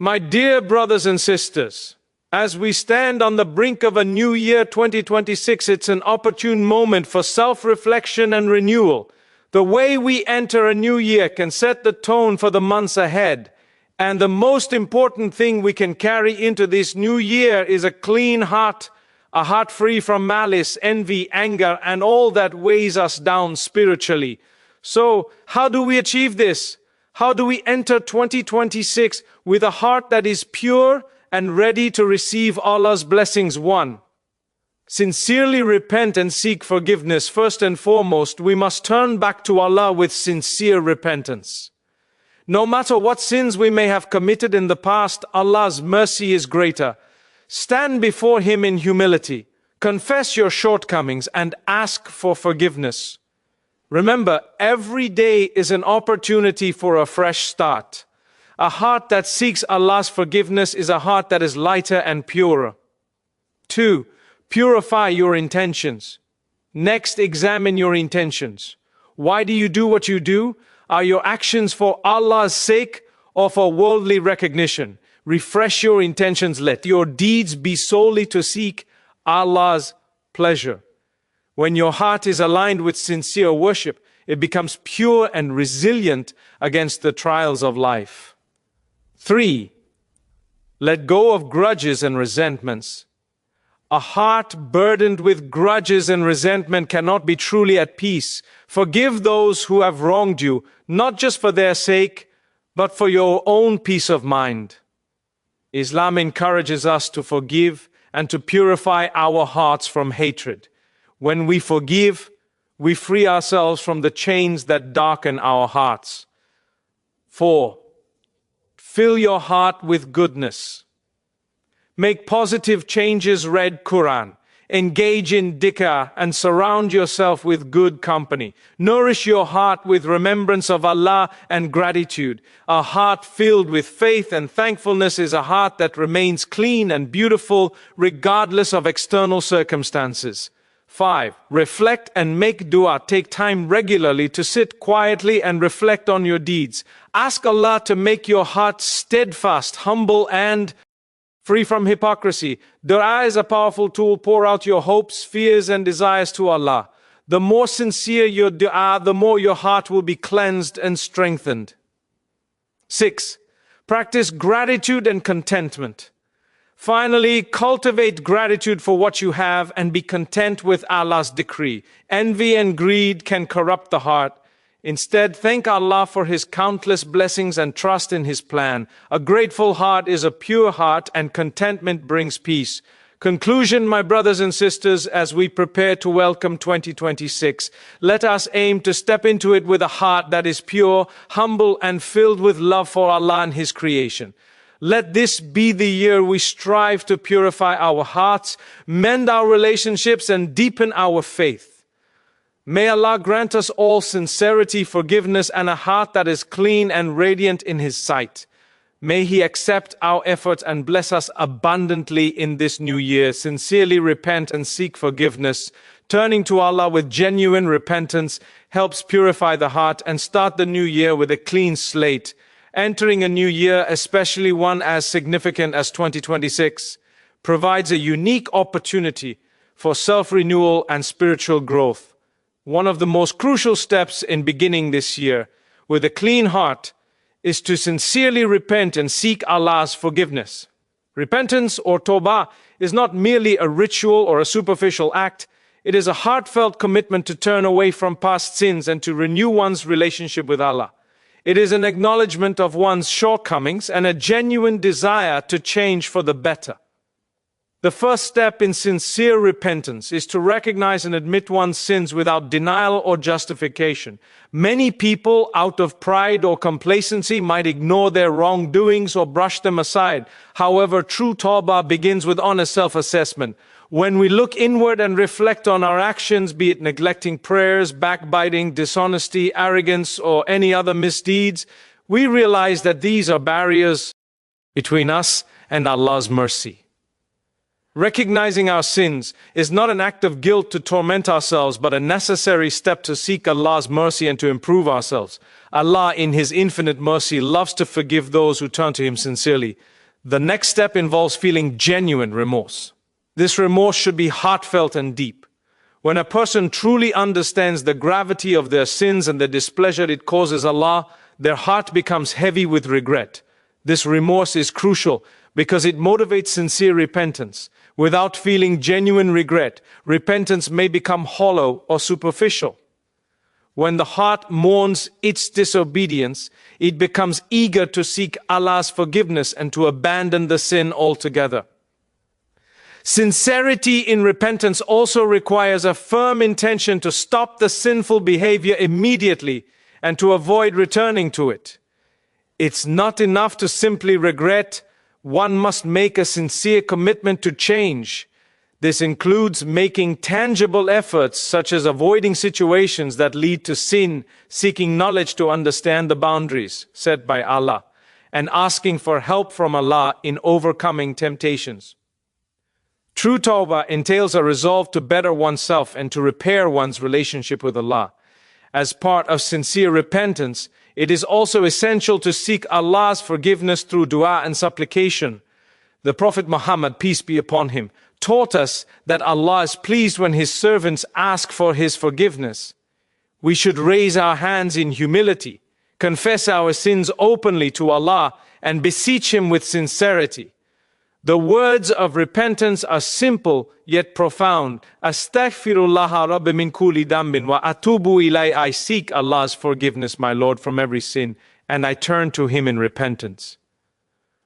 My dear brothers and sisters, as we stand on the brink of a new year 2026, it's an opportune moment for self-reflection and renewal. The way we enter a new year can set the tone for the months ahead. And the most important thing we can carry into this new year is a clean heart, a heart free from malice, envy, anger, and all that weighs us down spiritually. So, how do we achieve this? How do we enter 2026 with a heart that is pure and ready to receive Allah's blessings? 1. Sincerely repent and seek forgiveness. First and foremost, we must turn back to Allah with sincere repentance. No matter what sins we may have committed in the past, Allah's mercy is greater. Stand before Him in humility, confess your shortcomings, and ask for forgiveness. Remember, every day is an opportunity for a fresh start. A heart that seeks Allah's forgiveness is a heart that is lighter and purer. 2. Purify your intentions. Next, examine your intentions. Why do you do what you do? Are your actions for Allah's sake or for worldly recognition? Refresh your intentions. Let your deeds be solely to seek Allah's pleasure. When your heart is aligned with sincere worship, it becomes pure and resilient against the trials of life. 3. Let go of grudges and resentments. A heart burdened with grudges and resentment cannot be truly at peace. Forgive those who have wronged you, not just for their sake, but for your own peace of mind. Islam encourages us to forgive and to purify our hearts from hatred. When we forgive, we free ourselves from the chains that darken our hearts. 4. Fill your heart with goodness. Make positive changes, read Quran, engage in dhikr, and surround yourself with good company. Nourish your heart with remembrance of Allah and gratitude. A heart filled with faith and thankfulness is a heart that remains clean and beautiful regardless of external circumstances. 5. Reflect and make dua. Take time regularly to sit quietly and reflect on your deeds. Ask Allah to make your heart steadfast, humble, and free from hypocrisy. Dua is a powerful tool. Pour out your hopes, fears, and desires to Allah. The more sincere your dua, the more your heart will be cleansed and strengthened. 6. Practice gratitude and contentment. Finally, cultivate gratitude for what you have and be content with Allah's decree. Envy and greed can corrupt the heart. Instead, thank Allah for His countless blessings and trust in His plan. A grateful heart is a pure heart, and contentment brings peace. Conclusion, my brothers and sisters, as we prepare to welcome 2026, let us aim to step into it with a heart that is pure, humble, and filled with love for Allah and His creation. Let this be the year we strive to purify our hearts, mend our relationships, and deepen our faith. May Allah grant us all sincerity, forgiveness, and a heart that is clean and radiant in His sight. May He accept our efforts and bless us abundantly in this new year. Sincerely repent and seek forgiveness. Turning to Allah with genuine repentance helps purify the heart and start the new year with a clean slate. Entering a new year, especially one as significant as 2026, provides a unique opportunity for self-renewal and spiritual growth. One of the most crucial steps in beginning this year with a clean heart is to sincerely repent and seek Allah's forgiveness. Repentance, or Tawbah, is not merely a ritual or a superficial act. It is a heartfelt commitment to turn away from past sins and to renew one's relationship with Allah. It is an acknowledgement of one's shortcomings and a genuine desire to change for the better. The first step in sincere repentance is to recognize and admit one's sins without denial or justification. Many people, out of pride or complacency, might ignore their wrongdoings or brush them aside. However, true Tawbah begins with honest self-assessment. When we look inward and reflect on our actions, be it neglecting prayers, backbiting, dishonesty, arrogance, or any other misdeeds, we realize that these are barriers between us and Allah's mercy. Recognizing our sins is not an act of guilt to torment ourselves, but a necessary step to seek Allah's mercy and to improve ourselves. Allah, in His infinite mercy, loves to forgive those who turn to Him sincerely. The next step involves feeling genuine remorse. This remorse should be heartfelt and deep. When a person truly understands the gravity of their sins and the displeasure it causes Allah, their heart becomes heavy with regret. This remorse is crucial because it motivates sincere repentance. Without feeling genuine regret, repentance may become hollow or superficial. When the heart mourns its disobedience, it becomes eager to seek Allah's forgiveness and to abandon the sin altogether. Sincerity in repentance also requires a firm intention to stop the sinful behavior immediately and to avoid returning to it. It's not enough to simply regret. One must make a sincere commitment to change. This includes making tangible efforts such as avoiding situations that lead to sin, seeking knowledge to understand the boundaries set by Allah, and asking for help from Allah in overcoming temptations. True Tawbah entails a resolve to better oneself and to repair one's relationship with Allah. As part of sincere repentance, it is also essential to seek Allah's forgiveness through dua and supplication. The Prophet Muhammad, peace be upon him, taught us that Allah is pleased when His servants ask for His forgiveness. We should raise our hands in humility, confess our sins openly to Allah, and beseech Him with sincerity. The words of repentance are simple yet profound. Astaghfirullah Rabbi min kulli dambin wa atubu ilay. I seek Allah's forgiveness, my Lord, from every sin, and I turn to Him in repentance.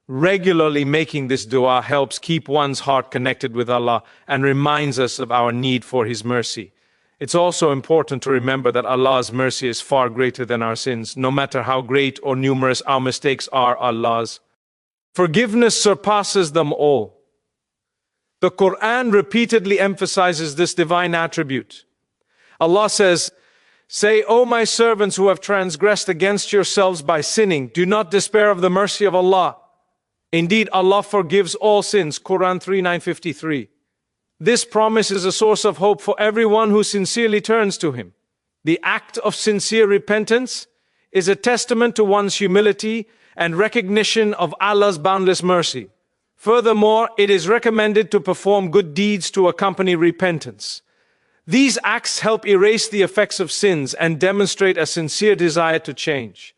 Regularly making this dua helps keep one's heart connected with Allah and reminds us of our need for His mercy. It's also important to remember that Allah's mercy is far greater than our sins. No matter how great or numerous our mistakes are, Allah's forgiveness surpasses them all. The Quran repeatedly emphasizes this divine attribute. Allah says, "Say, O my servants who have transgressed against yourselves by sinning, do not despair of the mercy of Allah. Indeed, Allah forgives all sins." Quran 3:953. This promise is a source of hope for everyone who sincerely turns to Him. The act of sincere repentance is a testament to one's humility and recognition of Allah's boundless mercy. Furthermore, it is recommended to perform good deeds to accompany repentance. These acts help erase the effects of sins and demonstrate a sincere desire to change.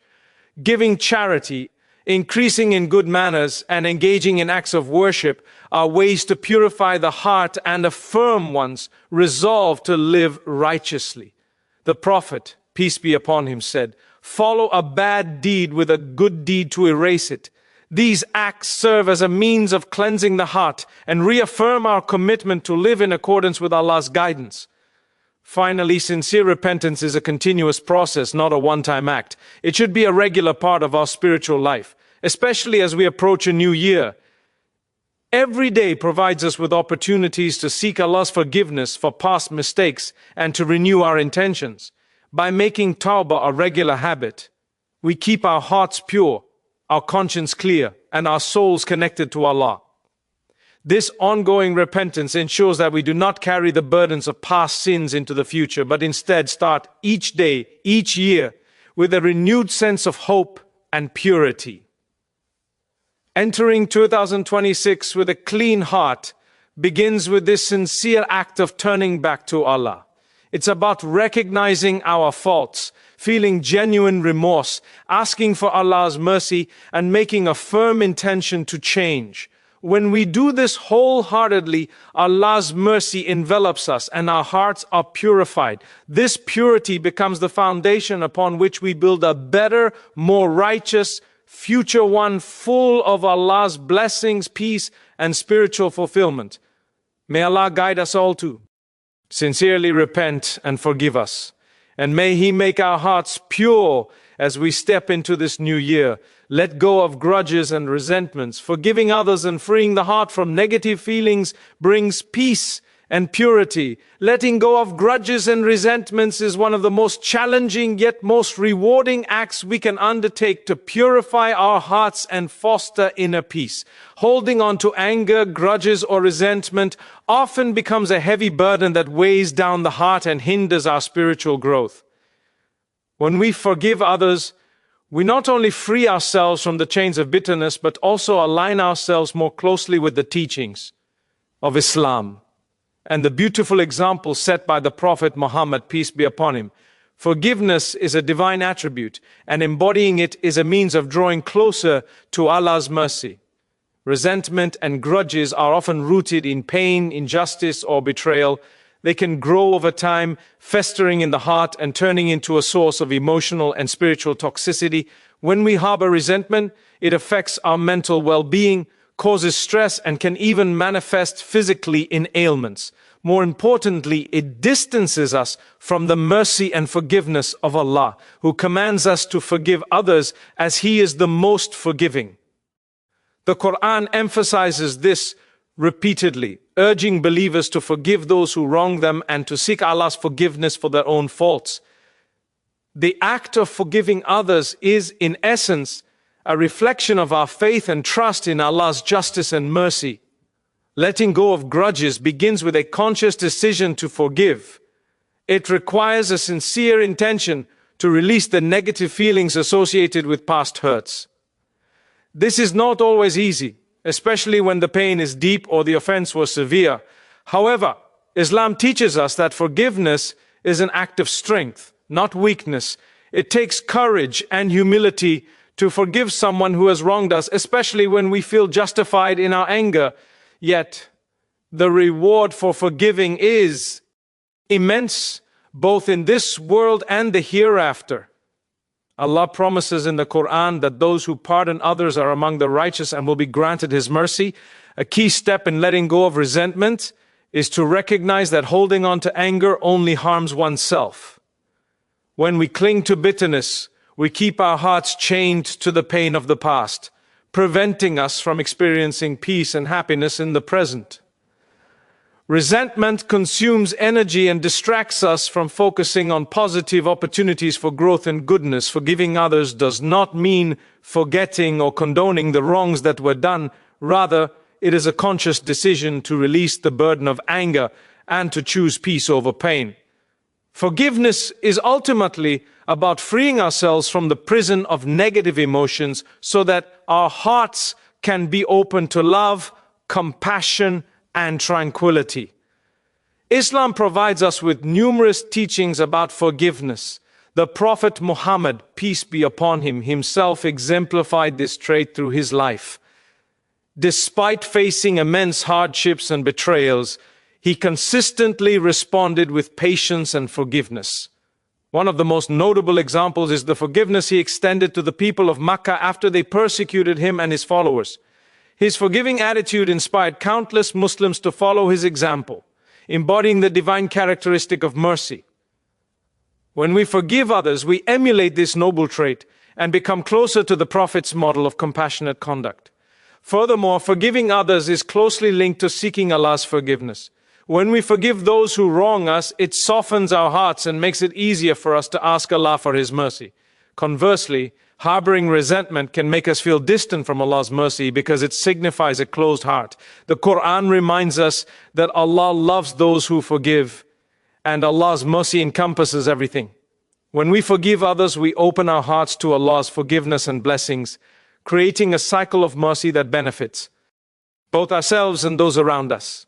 Giving charity, increasing in good manners, and engaging in acts of worship are ways to purify the heart and affirm one's resolve to live righteously. The Prophet, peace be upon him, said, "Follow a bad deed with a good deed to erase it." These acts serve as a means of cleansing the heart and reaffirm our commitment to live in accordance with Allah's guidance. Finally, sincere repentance is a continuous process, not a one-time act. It should be a regular part of our spiritual life, especially as we approach a new year. Every day provides us with opportunities to seek Allah's forgiveness for past mistakes and to renew our intentions. By making Tawbah a regular habit, we keep our hearts pure, our conscience clear, and our souls connected to Allah. This ongoing repentance ensures that we do not carry the burdens of past sins into the future, but instead start each day, each year, with a renewed sense of hope and purity. Entering 2026 with a clean heart begins with this sincere act of turning back to Allah. It's about recognizing our faults, feeling genuine remorse, asking for Allah's mercy, and making a firm intention to change. When we do this wholeheartedly, Allah's mercy envelops us and our hearts are purified. This purity becomes the foundation upon which we build a better, more righteous future, one full of Allah's blessings, peace, and spiritual fulfillment. May Allah guide us all to sincerely repent and forgive us. And may He make our hearts pure as we step into this new year. Let go of grudges and resentments. Forgiving others and freeing the heart from negative feelings brings peace and purity. Letting go of grudges and resentments is one of the most challenging yet most rewarding acts we can undertake to purify our hearts and foster inner peace. Holding on to anger, grudges, or resentment often becomes a heavy burden that weighs down the heart and hinders our spiritual growth. When we forgive others, we not only free ourselves from the chains of bitterness, but also align ourselves more closely with the teachings of Islam and the beautiful example set by the Prophet Muhammad, peace be upon him. Forgiveness is a divine attribute, and embodying it is a means of drawing closer to Allah's mercy. Resentment and grudges are often rooted in pain, injustice, or betrayal. They can grow over time, festering in the heart and turning into a source of emotional and spiritual toxicity. When we harbor resentment, it affects our mental well-being, causes stress, and can even manifest physically in ailments. More importantly, it distances us from the mercy and forgiveness of Allah, who commands us to forgive others as He is the most forgiving. The Quran emphasizes this repeatedly, urging believers to forgive those who wrong them and to seek Allah's forgiveness for their own faults. The act of forgiving others is, in essence, a reflection of our faith and trust in Allah's justice and mercy. Letting go of grudges begins with a conscious decision to forgive. It requires a sincere intention to release the negative feelings associated with past hurts. This is not always easy, especially when the pain is deep or the offense was severe. However, Islam teaches us that forgiveness is an act of strength, not weakness. It takes courage and humility to forgive someone who has wronged us, especially when we feel justified in our anger. Yet, the reward for forgiving is immense, both in this world and the hereafter. Allah promises in the Quran that those who pardon others are among the righteous and will be granted His mercy. A key step in letting go of resentment is to recognize that holding on to anger only harms oneself. When we cling to bitterness, we keep our hearts chained to the pain of the past, preventing us from experiencing peace and happiness in the present. Resentment consumes energy and distracts us from focusing on positive opportunities for growth and goodness. Forgiving others does not mean forgetting or condoning the wrongs that were done. Rather, it is a conscious decision to release the burden of anger and to choose peace over pain. Forgiveness is ultimately about freeing ourselves from the prison of negative emotions so that our hearts can be open to love, compassion, and tranquility. Islam provides us with numerous teachings about forgiveness. The Prophet Muhammad, peace be upon him, himself exemplified this trait through his life. Despite facing immense hardships and betrayals, he consistently responded with patience and forgiveness. One of the most notable examples is the forgiveness he extended to the people of Makkah after they persecuted him and his followers. His forgiving attitude inspired countless Muslims to follow his example, embodying the divine characteristic of mercy. When we forgive others, we emulate this noble trait and become closer to the Prophet's model of compassionate conduct. Furthermore, forgiving others is closely linked to seeking Allah's forgiveness. When we forgive those who wrong us, it softens our hearts and makes it easier for us to ask Allah for His mercy. Conversely, harboring resentment can make us feel distant from Allah's mercy because it signifies a closed heart. The Quran reminds us that Allah loves those who forgive, and Allah's mercy encompasses everything. When we forgive others, we open our hearts to Allah's forgiveness and blessings, creating a cycle of mercy that benefits both ourselves and those around us.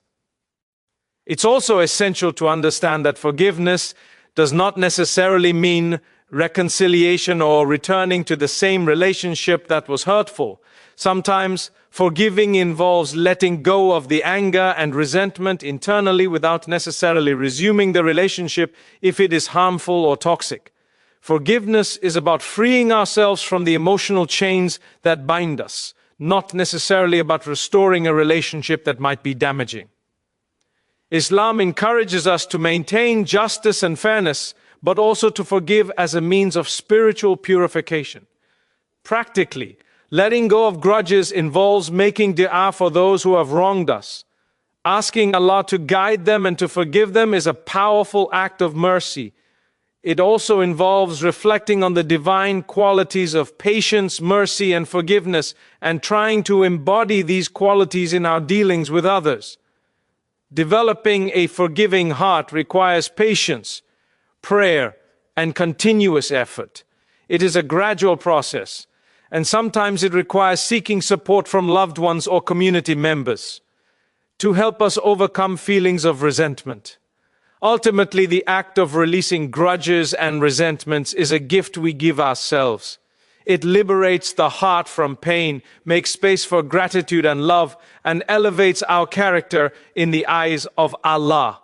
It's also essential to understand that forgiveness does not necessarily mean reconciliation or returning to the same relationship that was hurtful. Sometimes forgiving involves letting go of the anger and resentment internally without necessarily resuming the relationship if it is harmful or toxic. Forgiveness is about freeing ourselves from the emotional chains that bind us, not necessarily about restoring a relationship that might be damaging. Islam encourages us to maintain justice and fairness, but also to forgive as a means of spiritual purification. Practically, letting go of grudges involves making dua for those who have wronged us, Asking Allah to guide them and to forgive them is a powerful act of mercy. It also involves reflecting on the divine qualities of patience, mercy, and forgiveness, and trying to embody these qualities in our dealings with others. Developing a forgiving heart requires patience, prayer, and continuous effort. It is a gradual process, and sometimes it requires seeking support from loved ones or community members to help us overcome feelings of resentment. Ultimately, the act of releasing grudges and resentments is a gift we give ourselves. It liberates the heart from pain, makes space for gratitude and love, and elevates our character in the eyes of Allah.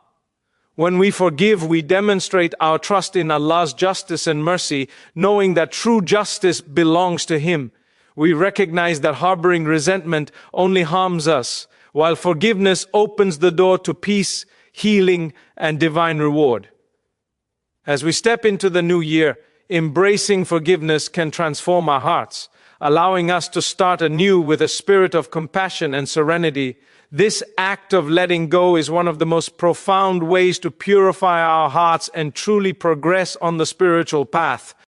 When we forgive, we demonstrate our trust in Allah's justice and mercy, knowing that true justice belongs to Him. We recognize that harboring resentment only harms us, while forgiveness opens the door to peace, healing, and divine reward. As we step into the new year, embracing forgiveness can transform our hearts, allowing us to start anew with a spirit of compassion and serenity. This act of letting go is one of the most profound ways to purify our hearts and truly progress on the spiritual path.